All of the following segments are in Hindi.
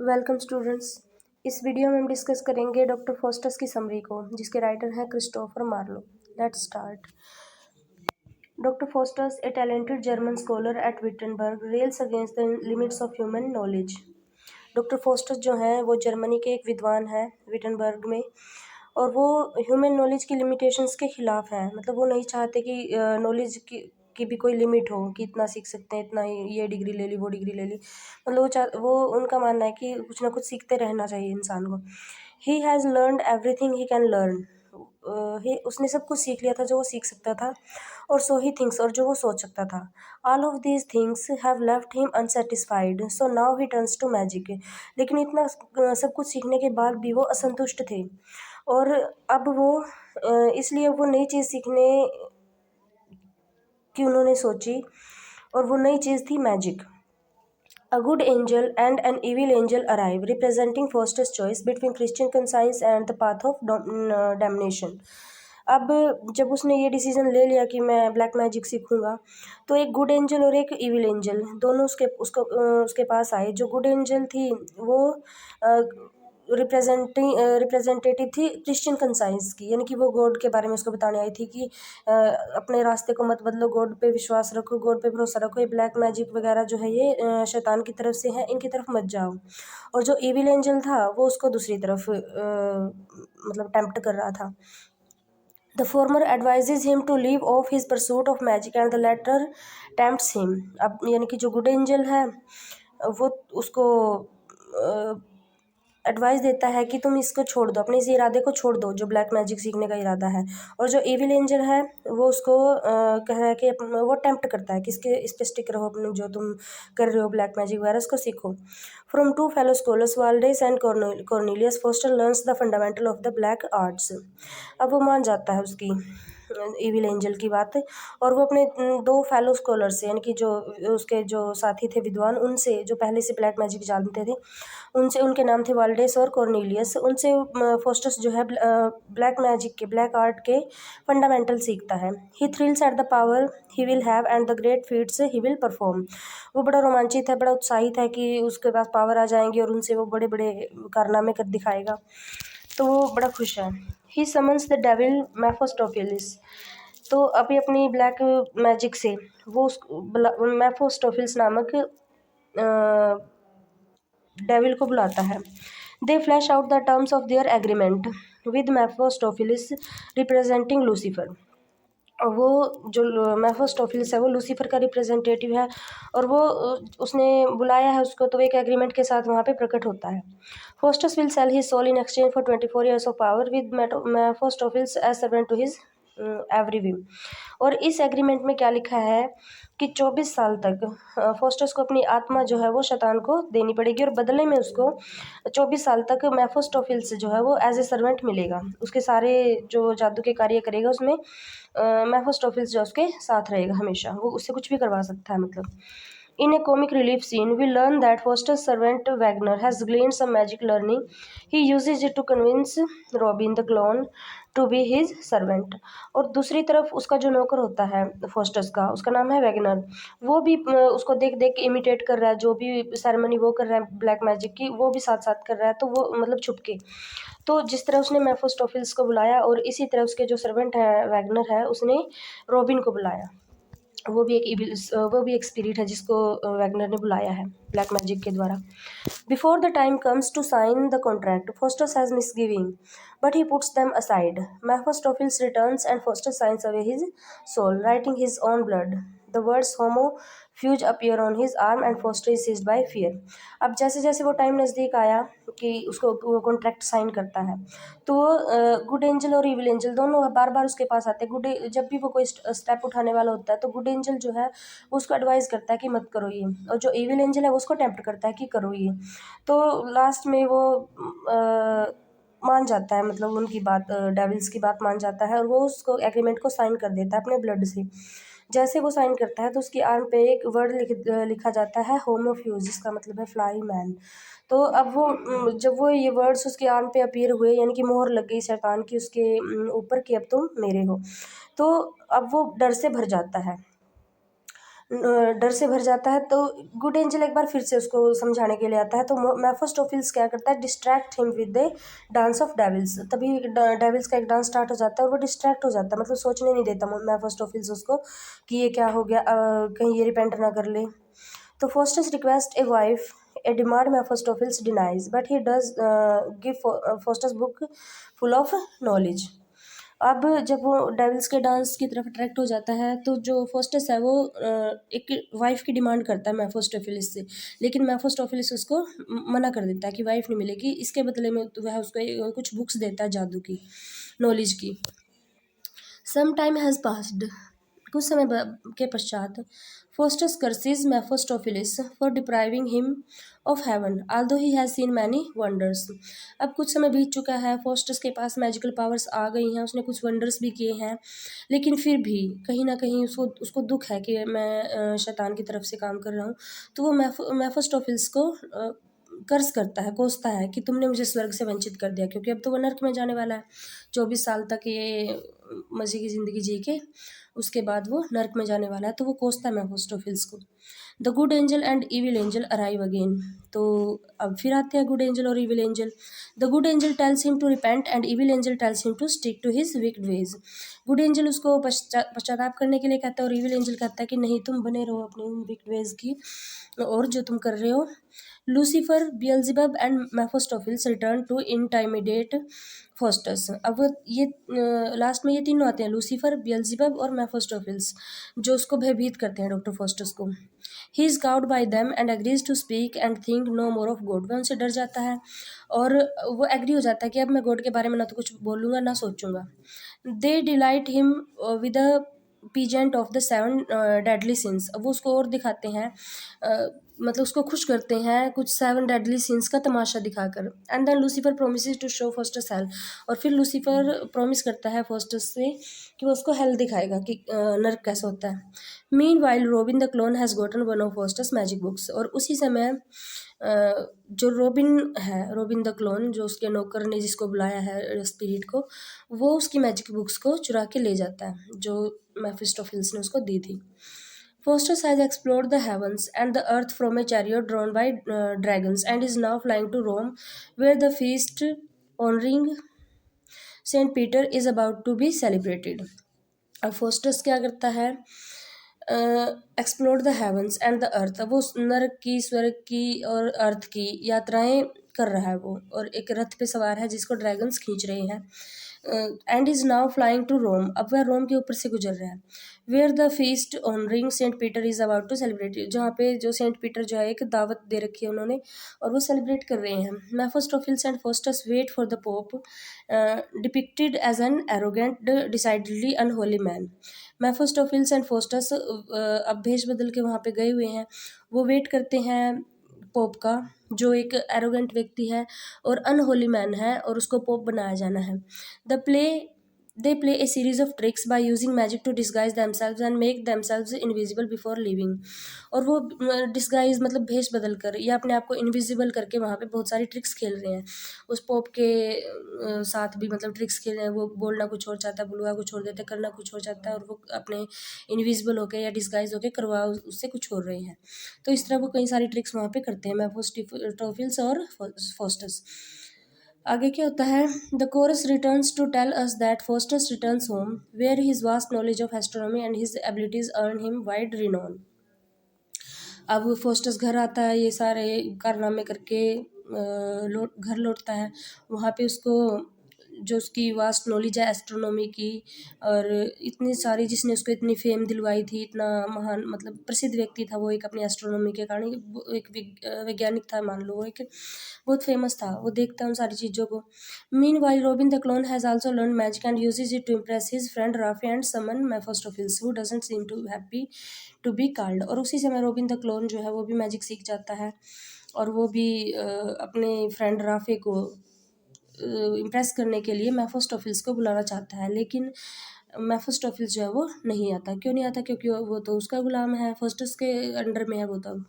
Welcome students. इस वीडियो में हम डिस्कस करेंगे डॉक्टर फॉस्टस की समरी को, जिसके राइटर हैं Christopher Marlowe. Let's start. Doctor Faustus, a talented German scholar at Wittenberg, rails against the limits of human knowledge. Doctor Faustus जो हैं वो जर्मनी के एक विद्वान हैं विटनबर्ग में, और वो ह्यूमन नॉलेज की लिमिटेशंस के खिलाफ हैं। मतलब वो नहीं चाहते कि नॉलेज की भी कोई लिमिट हो कि इतना सीख सकते हैं, इतना ही ये डिग्री ले ली, वो डिग्री ले ली। मतलब वो उनका मानना है कि कुछ ना कुछ सीखते रहना चाहिए इंसान को। He has learned everything he can learn. उसने सब कुछ सीख लिया था जो वो सीख सकता था, और सो ही थिंग्स, और जो वो सोच सकता था। All of these things have left him unsatisfied, so now he turns to magic. लेकिन इतना सब कुछ सीखने के बाद भी वो असंतुष्ट थे, और अब वो इसलिए वो नई चीज़ सीखने की उन्होंने सोची, और वो नई चीज़ थी magic. A good angel and an evil angel arrive, representing Foster's choice between Christian conscience and the path of damnation. अब जब उसने ये डिसीजन ले लिया कि मैं ब्लैक मैजिक सीखूंगा, तो एक गुड एंजल और एक इविल एंजल दोनों उसके पास आए। जो गुड एंजल थी वो रिप्रेजेंटेटिव थी क्रिश्चियन कंसाइंस की, यानी कि वो गॉड के बारे में उसको बताने आई थी कि अपने रास्ते को मत बदलो, गॉड पे विश्वास रखो, गॉड पे भरोसा रखो, ये ब्लैक मैजिक वगैरह जो है ये शैतान की तरफ से है, इनकी तरफ मत जाओ। और जो इविल एंजल था वो उसको दूसरी तरफ मतलब टेम्प्ट कर रहा था। The former advises him to leave off his pursuit of magic and the latter tempts him। अब यानी कि जो गुड एंजल है वो उसको एडवाइस देता है कि तुम इसको छोड़ दो, अपने इस इरादे को छोड़ दो जो ब्लैक मैजिक सीखने का इरादा है। और जो एविल एंजल है वो उसको कह रहा है कि वो टेम्प्ट करता है कि इस पे स्टिक रहो, अपने जो तुम कर रहे हो ब्लैक मैजिक वगैरह उसको सीखो। From two fellow scholars Valdes and Cornelius, Faustus learns the fundamental of the black arts. अब वो मान जाता है उसकी इविल एंजल की बात, और वो अपने दो फेलो स्कॉलर से, यानी कि जो उसके जो साथी थे विद्वान, उनसे जो पहले से ब्लैक मैजिक जानते थे, उनसे, उनके नाम थे वाल्डेस और कॉर्नेलियस, उनसे फोस्टस जो है ब्लैक मैजिक के, ब्लैक आर्ट के फंडामेंटल सीखता है। He thrills at the power he will have and the great feats he will perform. वो बड़ा रोमांचित है, बड़ा उत्साहित है कि उसके पास पावर आ जाएंगी और उनसे वो बड़े बड़े कारनामे कर दिखाएगा, तो वो बड़ा खुश है। ही समन्स द डेविल मेफोस्टोफिलिस। तो अभी अपनी ब्लैक मैजिक से वो उस मेफोस्टोफिल्स नामक डेविल को बुलाता है। They flash out the terms of their agreement with Mephistophilis representing Lucifer. और वो जो मेफोस्टोफिलिस है वो लूसीफर का रिप्रेजेंटेटिव है, और वो उसने बुलाया है उसको, तो एक एग्रीमेंट के साथ वहाँ पे प्रकट होता है। Faustus will sell his soul in exchange for 24 years of power with Mephistophilis as servant to his every will. और इस एग्रीमेंट में क्या लिखा है कि 24 साल तक फोस्टस को अपनी आत्मा जो है वो शैतान को देनी पड़ेगी, और बदले में उसको 24 साल तक मेफोस्टोफिलिस जो है वो एज ए सर्वेंट मिलेगा। उसके सारे जो जादू के कार्य करेगा उसमें मेफोस्टोफिलिस जो उसके साथ रहेगा हमेशा, वो उससे कुछ भी करवा सकता है। मतलब in a comic relief scene, we learn that Foster's servant Wagner has gleaned some magic learning. He uses it to convince Robin the clone to be his servant। और दूसरी तरफ उसका जो नौकर होता है फोस्टस का, उसका नाम है वैगनर, वो भी उसको देख देख के इमिटेट कर रहा है, जो भी सेरेमनी वो कर रहा है ब्लैक मैजिक की वो भी साथ साथ कर रहा है, तो वो मतलब छुप के। तो जिस तरह उसने मेफोस्टोफिल्स को बुलाया, और इसी तरह उसके जो सर्वेंट है वैगनर है उसने रॉबिन को बुलाया। वो भी एक स्पिरिट है जिसको वैगनर ने बुलाया है ब्लैक मैजिक के द्वारा। Before the time comes to sign the contract, Faustus has misgiving but he puts them aside. Mephistophilis returns and Faustus signs away his soul, writing his own blood. The words homo fuge appear on his arm and Faustus is seized by fear. अब जैसे जैसे वो टाइम नज़दीक आया कि उसको कॉन्ट्रैक्ट साइन करता है, तो गुड एंजल और इविल एंजल दोनों बार बार उसके पास आते हैं। जब भी वो कोई स्टेप उठाने वाला होता है तो गुड एंजल जो है वो उसको एडवाइस करता है कि मत करो ये, और जो इविल एंजल है वो उसको टेम्प्ट करता है कि करो ये। तो लास्ट में वो मान जाता है, मतलब उनकी बात, डेविल्स की बात मान जाता है, और वो उसको एग्रीमेंट को साइन कर देता है अपने ब्लड से। जैसे वो साइन करता है तो उसकी आर्म पे एक वर्ड लिखा जाता है होमोफ्यूज, जिसका मतलब है फ्लाई मैन। तो अब वो जब वो ये वर्ड्स उसकी आर्म पे अपीयर हुए, यानी कि मोहर लग गई शैतान की उसके ऊपर कि अब तुम मेरे हो, तो अब वो डर से भर जाता है। डर से भर जाता है, तो गुड एंजल एक बार फिर से उसको समझाने के लिए आता है। तो मेफिस्टोफेलिस क्या करता है, distract him with the dance of devils. तभी डेविल्स का एक डांस स्टार्ट हो जाता है और वो डिस्ट्रैक्ट हो जाता है, मतलब सोचने नहीं देता मेफिस्टोफेलिस उसको कि ये क्या हो गया, कहीं ये रिपेंट ना कर ले। तो Faustus requests a wife, a demand Mephistopheles denies, but he does give Faustus book full of knowledge. अब जब वो डेविल्स के डांस की तरफ अट्रैक्ट हो जाता है, तो जो फोस्टस है वो एक वाइफ की डिमांड करता है मेफिस्टोफेलिस से, लेकिन मेफिस्टोफेलिस उसको मना कर देता है कि वाइफ नहीं मिलेगी, इसके बदले में तो वह उसको कुछ बुक्स देता है जादू की, नॉलेज की। सम टाइम हैज़ पास्ड, कुछ समय के पश्चात Faustus curses Mephistopheles for depriving him of heaven although he has seen many wonders. अब कुछ समय बीत चुका है, फोस्टस के पास मैजिकल पावर्स आ गई हैं, उसने कुछ वंडर्स भी किए हैं, लेकिन फिर भी कहीं ना कहीं उसको उसको दुख है कि मैं शैतान की तरफ से काम कर रहा हूँ। तो वो मेफिस्टोफेलिस को कर्ज करता है, कोसता है कि तुमने मुझे स्वर्ग से वंचित कर दिया, क्योंकि अब तो वो नर्क में जाने वाला है 24 साल तक ये मज़े की ज़िंदगी जी के, उसके बाद वो नर्क में जाने वाला है। तो वो कोसता है मेफिस्टोफेलिस को। The good angel and evil angel arrive again. तो अब फिर आते हैं गुड एंजल और evil angel. The good angel tells him to repent and evil angel tells him to stick to his wicked ways. Good angel उसको पश्चाताप करने के लिए कहता है और इविल एंजल कहता है कि नहीं, तुम बने रहो अपने विक्ड वेज की और जो तुम कर रहे हो। Lucifer, Beelzebub and Mephistopheles return to intimidate Faustus. अब ये लास्ट में ये तीनों आते हैं, लूसीफर, बियल्ज़ेबब और मेफिस्टोफेलिस, जो उसको भयभीत करते हैं डॉक्टर फोस्टस को। He is cowed by them and agrees to speak and think no more of God. वह उनसे डर जाता है और वो एग्री हो जाता है कि अब मैं गॉड के बारे में ना तो कुछ बोलूँगा ना सोचूंगा। They delight him with a pageant of the 7 deadly sins. अब वो उसको और दिखाते हैं, मतलब उसको खुश करते हैं कुछ 7 डेडली सिंस का तमाशा दिखाकर। And then Lucifer promises to show Faustus hell. और फिर लूसीफर प्रॉमिस करता है फोस्टस से कि वो उसको हेल दिखाएगा कि नर्क कैसा होता है। Mean while Robin the clown has Gotan one of Faustus magic books. और उसी समय जो रोबिन है, रोबिन द क्लोन, जो उसके नौकर ने जिसको बुलाया है स्पिरिट को, वो उसकी मैजिक बुक्स को चुरा के ले जाता है जो मेफिस्टोफेलिस ने उसको दी थी। Faustus has explored the heavens and the earth from a chariot drawn by dragons and is now flying to Rome, where the feast honoring Saint Peter is about to be celebrated. अब फोस्टस क्या करता है, explore the heavens and the earth. अब वो नरक की, स्वर्ग की और अर्थ की यात्राएं कर रहा है वो, और एक रथ पे सवार है जिसको ड्रैगन्स खींच रहे हैं। And is now flying to Rome. अब वह रोम के ऊपर से गुजर रहा है। Where the feast honouring saint Peter is about to celebrate, जहाँ पे जो सेंट पीटर जो है एक दावत दे रखी है उन्होंने और वो सेलिब्रेट कर रहे हैं। Mephistopheles and Faustus wait for the pope depicted as an arrogant decidedly unholy man. Mephistopheles and Faustus अब भेष बदल के वहाँ पे गए हुए हैं। वो वेट करते हैं पोप का, जो एक एरोगेंट व्यक्ति है और अनहोली मैन है, और उसको पोप बनाया जाना है। They play a series of tricks by using magic to disguise themselves and make themselves invisible before leaving। और वो डिस्गाइज मतलब भेष बदल कर या अपने आप को इनविजिबल करके वहाँ पे बहुत सारी ट्रिक्स खेल रहे हैं। उस पोप के साथ भी मतलब ट्रिक्स खेल रहे हैं। वो बोलना कुछ और चाहता है, बुलवा कुछ और देते, करना कुछ और चाहता है, और वो अपने इनविजिबल होके या डिस्गाइज होके करवा उससे कुछ और रहे हैं। तो इस तरह वो कई सारी ट्रिक्स वहाँ पे करते हैं मेफिस्टोफेलिस और फोस्टस। आगे क्या होता है, the chorus returns to tell us that Faustus returns home where his vast knowledge of astronomy and his abilities earn him wide renown. अब फोस्टस घर आता है, ये सारे कारनामे करके घर लौटता है। वहाँ पे उसको जो उसकी वास्ट नॉलेज है एस्ट्रोनॉमी की, और इतनी सारी जिसने उसको इतनी फेम दिलवाई थी, इतना महान मतलब प्रसिद्ध व्यक्ति था वो एक अपनी एस्ट्रोनॉमी के कारण, एक वैज्ञानिक था मान लो, वो एक बहुत फेमस था। वो देखता है उन सारी चीज़ों को। Meanwhile Robin the clown has also learn magic and uses it to impress his friend Rafe and summon Mephistopheles who doesn't seem too happy to be called. और उसी समय रोबिन द क्लोन जो है वो भी मैजिक सीख जाता है, और वो भी अपने फ्रेंड राफे को इम्प्रेस करने के लिए मेफिस्टोफेलिस को बुलाना चाहता है, लेकिन मेफिस्टोफेलिस जो है वो नहीं आता। क्यों नहीं आता, क्योंकि वो तो उसका गुलाम है, फोस्टस के अंडर में है वो तब।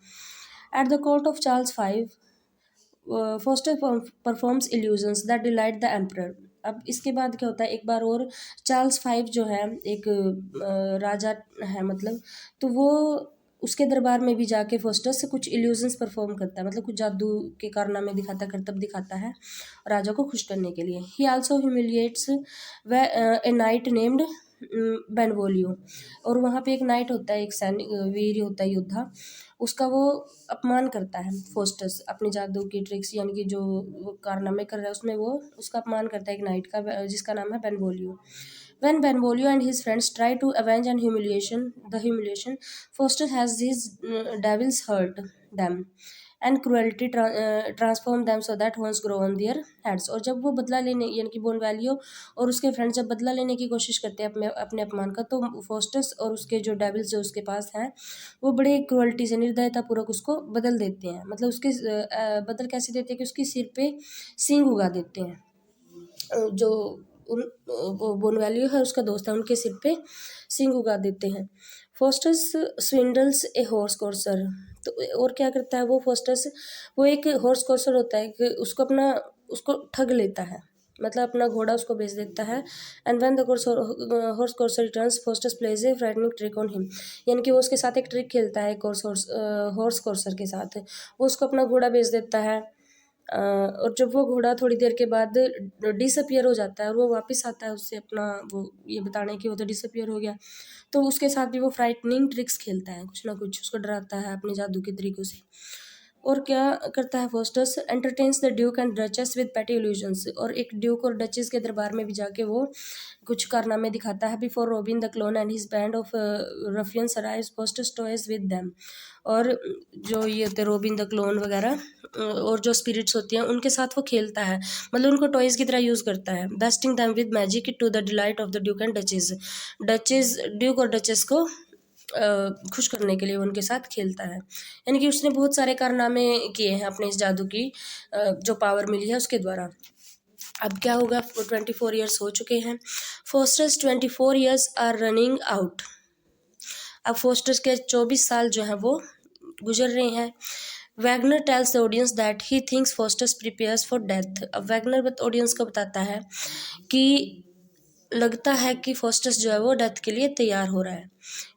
At the court of Charles V, Faustus performs illusions that delight the emperor. अब इसके बाद क्या होता है, एक बार और चार्ल्स V जो है एक राजा है मतलब, तो वो उसके दरबार में भी जाके फोस्टस कुछ इल्यूजन्स परफॉर्म करता है, मतलब कुछ जादू के कारनामे दिखाता है, करतब दिखाता है राजा को खुश करने के लिए। He also humiliates a knight named Benvolio, और वहाँ पे एक नाइट होता है, एक सैनिक वीर होता है, योद्धा, उसका वो अपमान करता है फोस्टस अपनी जादू की ट्रिक्स यानी कि जो वो कारनामे कर रहा है उसमें वो उसका अपमान करता है एक नाइट का, जिसका नाम है बेनवोलियो। When Benvolio and his friends try to avenge an humiliation, Foster has his devils hurt them and cruelty transform them so that horns grow on their heads। और जब वो बदला लेने यानी कि बोनवैलियो और उसके फ्रेंड्स जब बदला लेने की कोशिश करते हैं अपने अपमान का, तो फोस्टस और उसके जो डेविल्स जो उसके पास हैं वो बड़े क्रुअल्टी से निर्दयतापूर्वक उसको बदल देते हैं। मतलब उसके बदल कैसे देते हैं कि उसके सिर पे सींग उगा देते हैं। जो वो बोनवैलियो है उसका दोस्त है, उनके सिर पे सींग उगा देते हैं। फोस्टस स्विंडल्स ए हॉर्स कोर्सर, तो और क्या करता है वो फोस्टस, वो एक हॉर्स कोर्सर होता है कि उसको ठग लेता है, मतलब अपना घोड़ा उसको बेच देता है। And when the horse courser returns, Faustus plays a frightening trick on him, यानी कि वो उसके साथ एक ट्रिक खेलता है एक हॉर्स कोर्सर के साथ, वो उसको अपना घोड़ा बेच देता है। और जब वो घोड़ा थोड़ी देर के बाद डिसअपियर हो जाता है और वो वापस आता है उससे अपना वो ये बताने कि वो तो डिसअपियर हो गया, तो उसके साथ भी वो फ्राइटनिंग ट्रिक्स खेलता है, कुछ ना कुछ उसको डराता है अपने जादू के तरीकों से। और क्या करता है Faustus, entertains the duke and duchess with पेटी इल्यूजन्स, और एक ड्यूक और डचेस के दरबार में भी जाके वो कुछ कारनामे दिखाता है। Before Robin the clown and his band of ruffians arrives, Faustus toys with them, और जो ये होते रोबिन द क्लोन वगैरह और जो स्पिरिट्स होती हैं उनके साथ वो खेलता है, मतलब उनको टॉयज़ की तरह यूज़ करता है। Besting them with magic to the delight of the duke and duchess duke और डचेस को खुश करने के लिए उनके साथ खेलता है। यानी कि उसने बहुत सारे कारनामे किए हैं अपने इस जादू की जो पावर मिली है उसके द्वारा। अब क्या होगा, 24 ईयर्स हो चुके हैं, Faustus's 24 years are running out. अब फोस्टर्स के 24 साल जो हैं वो गुजर रहे हैं। Wagner tells the audience that he thinks Faustus prepares for death. अब वैगनर ऑडियंस को बताता है कि लगता है कि फोस्टस जो है वो डेथ के लिए तैयार हो रहा है।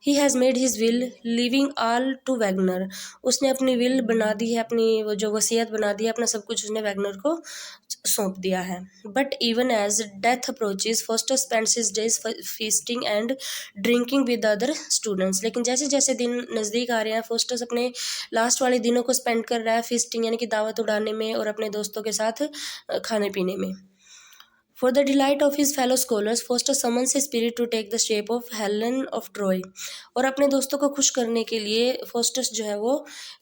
He has made his will leaving all to Wagner, उसने अपनी विल बना दी है, अपनी वो जो वसीयत बना दी है, अपना सब कुछ उसने वैगनर को सौंप दिया है। But even as death approaches, Faustus spends his days feasting and drinking with other students. लेकिन जैसे जैसे दिन नज़दीक आ रहे हैं, फोस्टस अपने लास्ट वाले दिनों को स्पेंड कर रहा है फीस्टिंग यानी कि दावत उड़ाने में और अपने दोस्तों के साथ खाने पीने में। For the delight of his fellow scholars, Foster summons a spirit to take the shape of Helen of Troy। और अपने दोस्तों को खुश करने के लिए फोस्टस जो है वो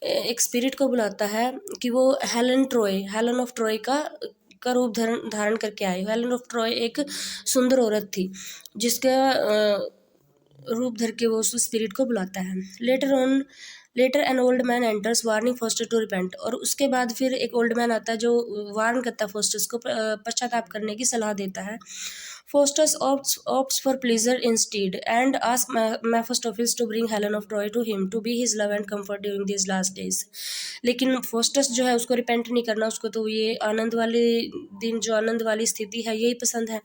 एक स्पिरिट को बुलाता है कि वो हेलन ऑफ ट्रॉय का रूप धारण करके आए। हेलन ऑफ ट्रॉय एक सुंदर औरत थी जिसका रूप धर के वो उस स्पिरिट को बुलाता है। Later an old man enters warning Faustus to repent, और उसके बाद फिर एक ओल्ड मैन आता है जो वार्न करता है फोस्टर्स को, पश्चाताप करने की सलाह देता है। Fosters opts for pleasure instead and asks Mephistopheles to bring Helen of Troy to him to be his love and comfort during these last days। लेकिन फोस्टस जो है उसको रिपेंट नहीं करना, उसको तो ये आनंद वाले दिन, जो आनंद वाली स्थिति है यही पसंद है,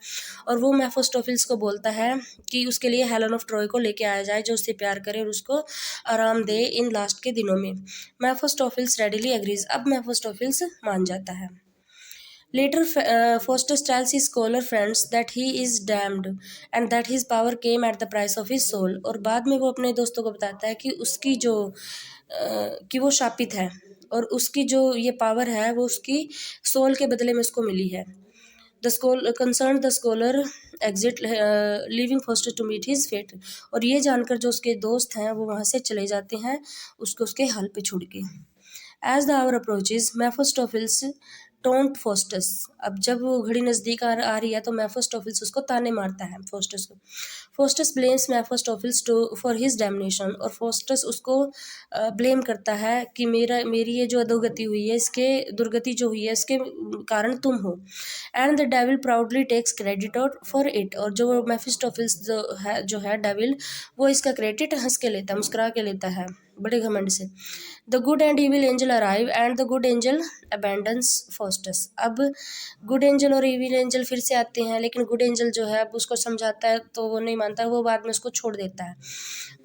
और वो मेफिस्टोफेल्स को बोलता है कि उसके लिए हेलन ऑफ ट्रॉय को लेके आया जाए जो उससे प्यार करे और उसको आराम दे इन लास्ट के दिनों में। मेफिस्टोफेल्स रेडिली एग्रीज, अब मेफिस्टोफेल्स मान जाता है। Later, Faustus tells his scholar friends that he is damned and that his power came at the price of his soul। और बाद में वो अपने दोस्तों को बताता है कि उसकी जो कि वो शापित है और उसकी जो ये पावर है वो उसकी सोल के बदले में उसको मिली है। The scholar exit leaving Foster to meet his fate। और ये जानकर जो उसके दोस्त हैं वो वहाँ से चले जाते हैं उसको उसके हाल पे छोड़ के। As the hour approaches, Mephistopheles taunt Faustus. अब जब वो घड़ी नज़दीक आ रही है तो मेफिस्टोफेल्स उसको ताने मारता है फोस्टस को। Faustus blames Mephistopheles for his damnation, और फोस्टस उसको ब्लेम करता है कि मेरी ये जो अधोगति हुई है, इसके दुर्गति जो हुई है इसके कारण तुम हो। And the devil proudly tax credit for it, और जो मेफिस्टोफेल्स जो है डेविल वो इसका क्रेडिट हंस के लेता है, मुस्कुरा के लेता है। बड़े घमंड से। The good and evil angel arrive and the good angel abandons Faustus. अब गुड एंजल और इविल एंजल फिर से आते हैं, लेकिन गुड एंजल जो है अब उसको समझाता है तो वो नहीं मानता, वो बाद में उसको छोड़ देता है,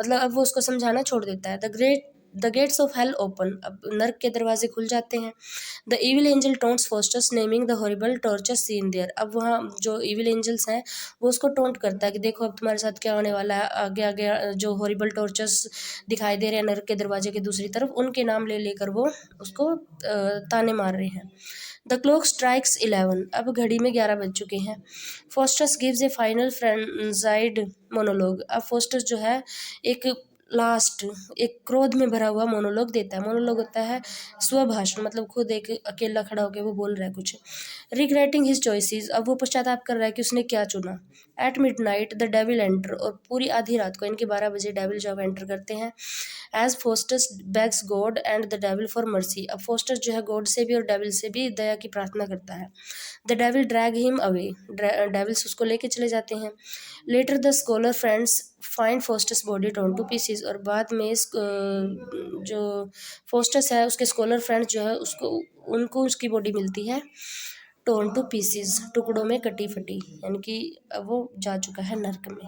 मतलब अब वो उसको समझाना छोड़ देता है। The gates of hell open. अब नर्क के दरवाजे खुल जाते हैं। The evil angel taunts Faustus naming the horrible torture scene there. अब वहाँ जो इविल एंजल्स हैं वो उसको टोंट करता है कि देखो अब तुम्हारे साथ क्या होने वाला है, आगे आगे जो हॉरिबल टॉर्चर्स दिखाई दे रहे हैं नर्क के दरवाजे के दूसरी तरफ, उनके नाम ले लेकर वो उसको ताने मार रहे हैं। The clock strikes 11। अब घड़ी में 11 बज चुके हैं। Faustus gives a final frenzied monologue. अब फोस्टस जो है एक लास्ट, एक क्रोध में भरा हुआ मोनोलॉग देता है। मोनोलॉग होता है स्वभाषण, मतलब खुद एक अकेला खड़ा होकर वो बोल रहा है कुछ। Regretting his choices. अब वो पश्चाताप कर रहा है कि उसने क्या चुना। At midnight the devil enter. और पूरी आधी रात को, इनके 12 बजे डेविल जब एंटर करते हैं। As Faustus begs God and the devil for mercy. अब फोस्टस जो है गॉड से भी और डेविल से भी दया की प्रार्थना करता है। The devil drag him away. Devils उसको लेके चले जाते हैं। Later the scholar friends find Faustus body torn to pieces. और बाद में जो फोस्टस है उसके स्कॉलर फ्रेंड्स जो है उसको उनको उसकी बॉडी मिलती है टोन टू पीसीज, टुकड़ों में कटी फटी, यानी कि अब वो जा चुका है नर्क में।